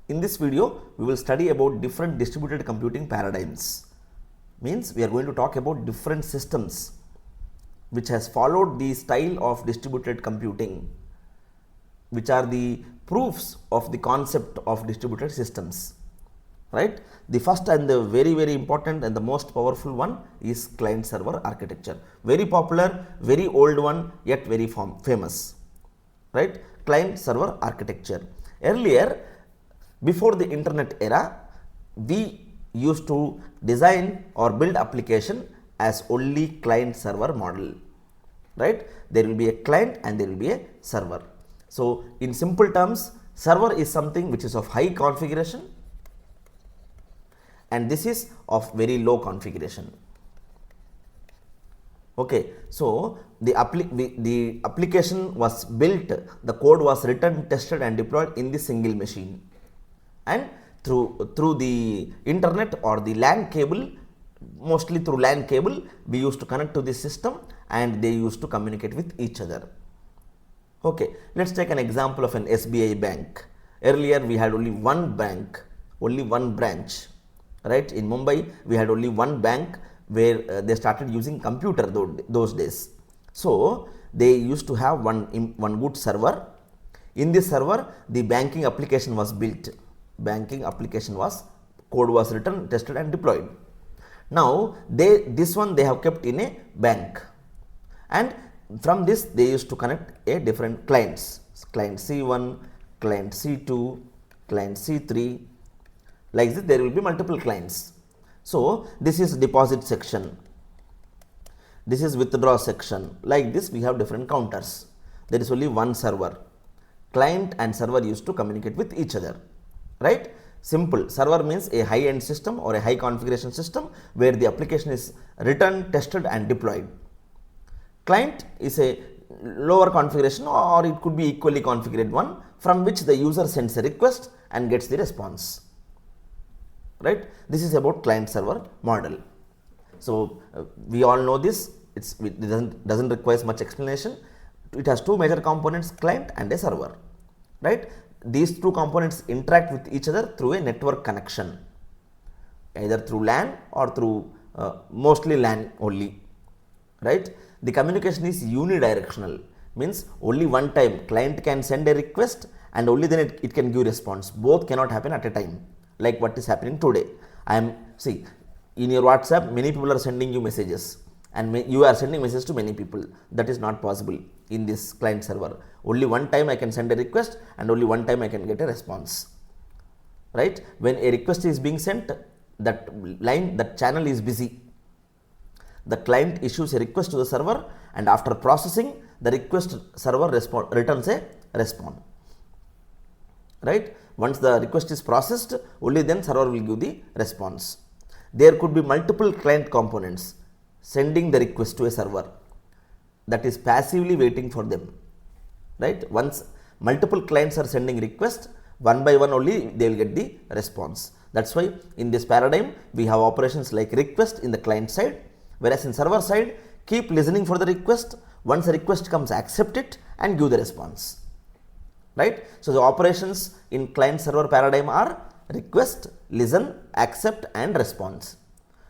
In this video, we will study about different distributed computing paradigms. Means we are going to talk about different systems which has followed the style of distributed computing, which are the proofs of the concept of distributed systems. Right? The first and the very important and the most powerful one is client server architecture. Very popular, very old one, yet very famous. Right? Client server architecture. Earlier, before the internet era, we used to design or build application as only client server model. Right? There will be a client and there will be a server. So, in simple terms, server is something which is of high configuration and this is of very low configuration. Okay, so the application was built, the code was written, tested and deployed in the single machine, and through the internet or the LAN cable, mostly through LAN cable, we used to connect to this system and they used to communicate with each other. Okay, let's take an example of an SBI bank. Earlier we had only one bank, only one branch. Right, in Mumbai we had only one bank where they started using computer those days. So they used to have one good server. In this server the banking application was built, code was written, tested and deployed. Now this one they have kept in a bank, and from this they used to connect a different clients, client C1, client C2, client C3. Like this, there will be multiple clients. So this is deposit section, this is withdraw section. Like this, we have different counters. There is only one server. Client and server used to communicate with each other. Right? Simple. Server means a high-end system or a high configuration system where the application is written, tested and deployed. Client is a lower configuration or it could be equally configured one from which the user sends a request and gets the response. Right? This is about client server model. So we all know this, it doesn't require much explanation. It has two major components, client and a server. Right? These two components interact with each other through a network connection, either through LAN or through mostly LAN only. Right? The communication is unidirectional, means only one time client can send a request and only then it can give response. Both cannot happen at a time, like what is happening today. See, in your WhatsApp many people are sending you messages and you are sending messages to many people. That is not possible in this client server. Only one time I can send a request and only one time I can get a response. Right? When a request is being sent, that channel is busy. The client issues a request to the server and after processing, the request server returns a response. Right? Once the request is processed, only then server will give the response. There could be multiple client components sending the request to a server that is passively waiting for them. Right? Once multiple clients are sending request, one by one only they will get the response. That's why in this paradigm we have operations like request in the client side, whereas in server side keep listening for the request. Once a request comes, accept it and give the response. Right? So the operations in client server paradigm are request, listen, accept and response,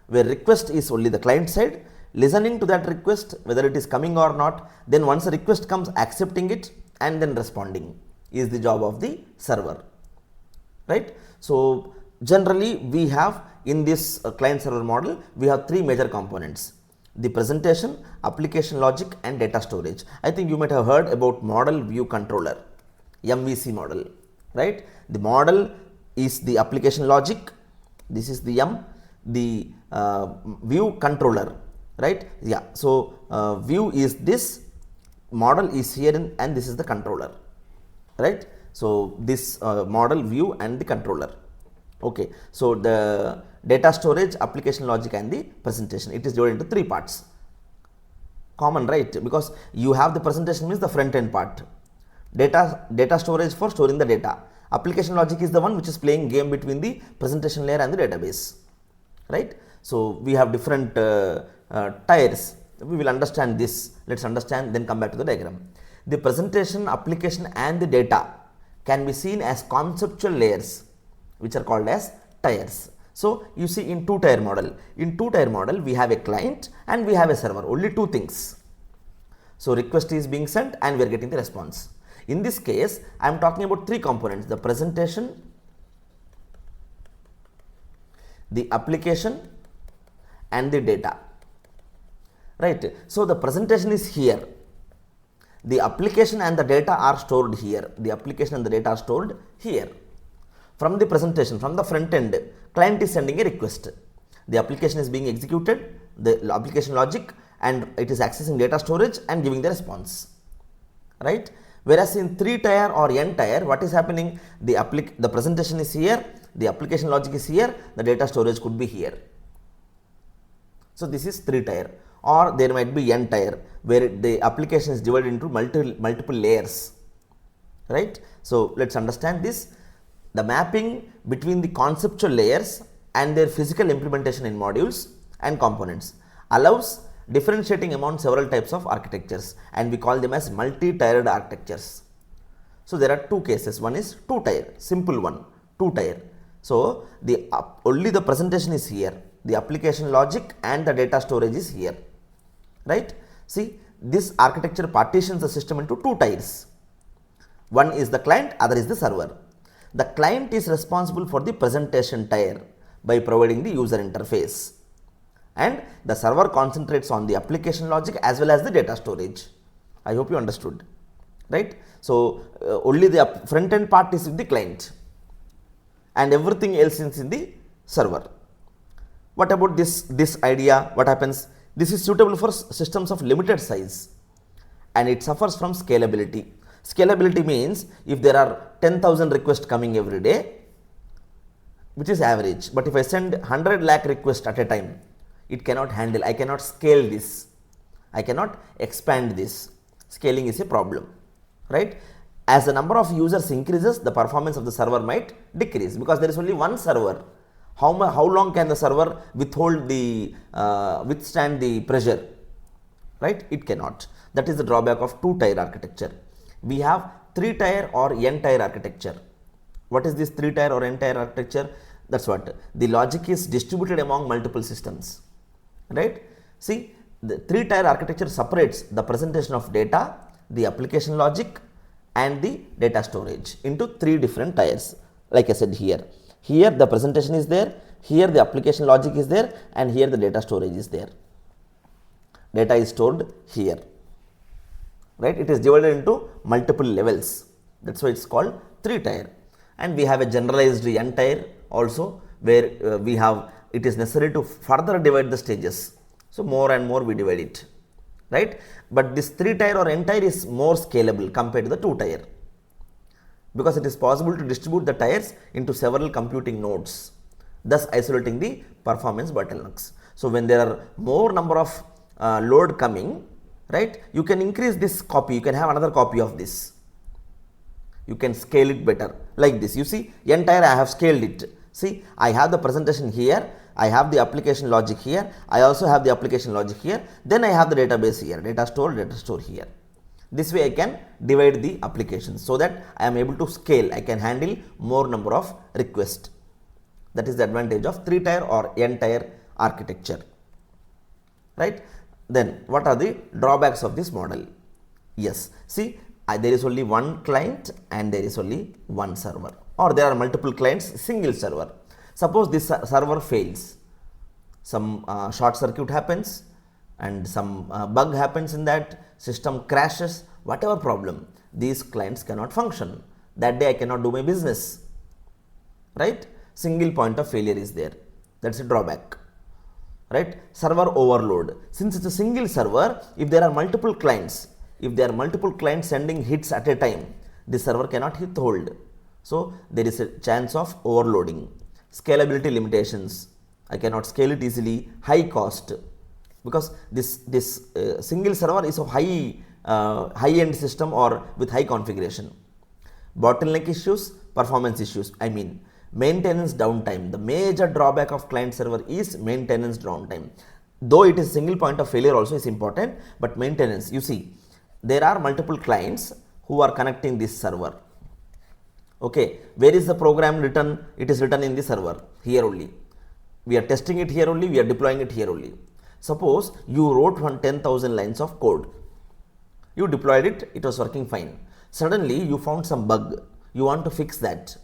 where request is only the client side, listening to that request whether it is coming or not, then once a request comes, accepting it and then responding is the job of the server. Right? So generally we have in this client server model, we have three major components: the presentation, application logic and data storage. I think you might have heard about model view controller, MVC model. Right? The model is the application logic, this is the the view controller. Right? Yeah. So view is this, model is here and this is the controller. Right? So this model, view and the controller. Okay. So the data storage, application logic and the presentation, it is divided into three parts. Common, right? Because you have the presentation means the front end part, data storage for storing the data, application logic is the one which is playing game between the presentation layer and the database. Right? So we have different tiers. We will understand this. Let's understand, then come back to the diagram. The presentation, application and the data can be seen as conceptual layers which are called as tiers. So, you see in two-tier model, we have a client and we have a server, only two things. So, request is being sent and we are getting the response. In this case, I am talking about three components: the presentation, the application and the data, right. So, the presentation is here, the application and the data are stored here, From the presentation, from the front end, client is sending a request, the application is being executed, the application logic, and it is accessing data storage and giving the response, right. Whereas in 3-tier or n-tier, what is happening? The presentation is here, the application logic is here, the data storage could be here. So, this is 3-tier, or there might be n-tier, where the application is divided into multiple layers, right. So, let us understand this. The mapping between the conceptual layers and their physical implementation in modules and components allows differentiating among several types of architectures, and we call them as multi-tiered architectures. So, there are two cases. One is 2-tier, simple one, 2-tier. So, only the presentation is here, the application logic and the data storage is here, right. See, this architecture partitions the system into two tiers. One is the client, other is the server. The client is responsible for the presentation tier by providing the user interface, and the server concentrates on the application logic as well as the data storage. I hope you understood, right. So, only the front end part is with the client and everything else is in the server. What about this idea? What happens? This is suitable for systems of limited size and it suffers from scalability. Scalability means if there are 10,000 requests coming every day, which is average, but if I send 100 lakh requests at a time, it cannot handle, I cannot scale this, I cannot expand this. Scaling is a problem, right. As the number of users increases, the performance of the server might decrease because there is only one server. How long can the server withstand the pressure, right? It cannot. That is the drawback of 2-tier architecture. We have 3-tier or n-tier architecture. What is this 3-tier or n-tier architecture? That is what the logic is distributed among multiple systems, right. See, the 3-tier architecture separates the presentation of data, the application logic and the data storage into 3 different tiers. Like I said, here the presentation is there, here the application logic is there, and here the data storage is there. Data is stored here, right. It is divided into multiple levels. That is why it is called 3-tier. And we have a generalized n-tier also, where it is necessary to further divide the stages. So, more and more we divide it, right. But this 3-tier or n-tier is more scalable compared to the 2-tier, because it is possible to distribute the tiers into several computing nodes, thus isolating the performance bottlenecks. So, when there are more number of load coming, right, you can increase this copy, you can have another copy of this, you can scale it better like this. You see, n-tier I have scaled it. See, I have the presentation here, I have the application logic here, I also have the application logic here, then I have the database here, data store here. This way I can divide the applications so that I am able to scale, I can handle more number of requests. That is the advantage of 3-tier or n-tier architecture, right. Then what are the drawbacks of this model? Yes, see, there is only one client and there is only one server, or there are multiple clients, single server. Suppose this server fails, some short circuit happens and some bug happens in that, system crashes, whatever problem, these clients cannot function. That day I cannot do my business, right. Single point of failure is there, that is a drawback, right. Server overload, since it is a single server, if there are multiple clients, sending hits at a time, the server cannot hit hold. So, there is a chance of overloading. Scalability limitations, I cannot scale it easily, high cost, because this single server is of high end system or with high configuration. Bottleneck issues, performance issues, I mean maintenance downtime. The major drawback of client server is maintenance downtime. Though it is single point of failure also is important, but maintenance, you see, there are multiple clients who are connecting this server, Okay, where is the program written? It is written in the server, here only. We are testing it here only, we are deploying it here only. Suppose you wrote 10,000 lines of code. You deployed it, it was working fine. Suddenly you found some bug. You want to fix that.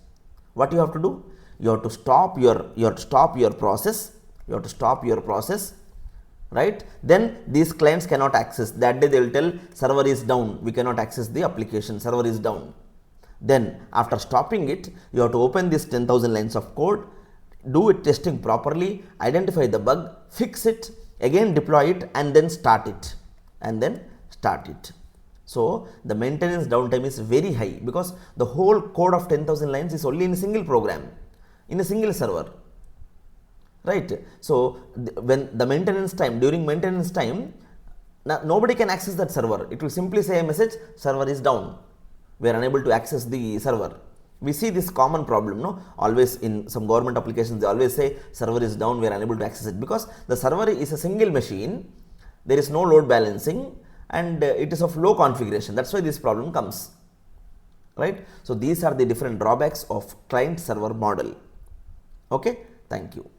What you have to do? You have to stop your process. You have to stop your process, right? Then these clients cannot access. That day they will tell server is down. We cannot access the application. Server is down. Then after stopping it, you have to open this 10,000 lines of code, do it testing properly, identify the bug, fix it, again deploy it, and then start it. So the maintenance downtime is very high because the whole code of 10,000 lines is only in a single program, in a single server, right? So when the maintenance time, during maintenance time, nobody can access that server. It will simply say a message, server is down. We are unable to access the server. We see this common problem, no? Always in some government applications, they always say server is down, we are unable to access it, because the server is a single machine, there is no load balancing, and it is of low configuration. That's why this problem comes, right? So these are the different drawbacks of client server model. Okay, thank you.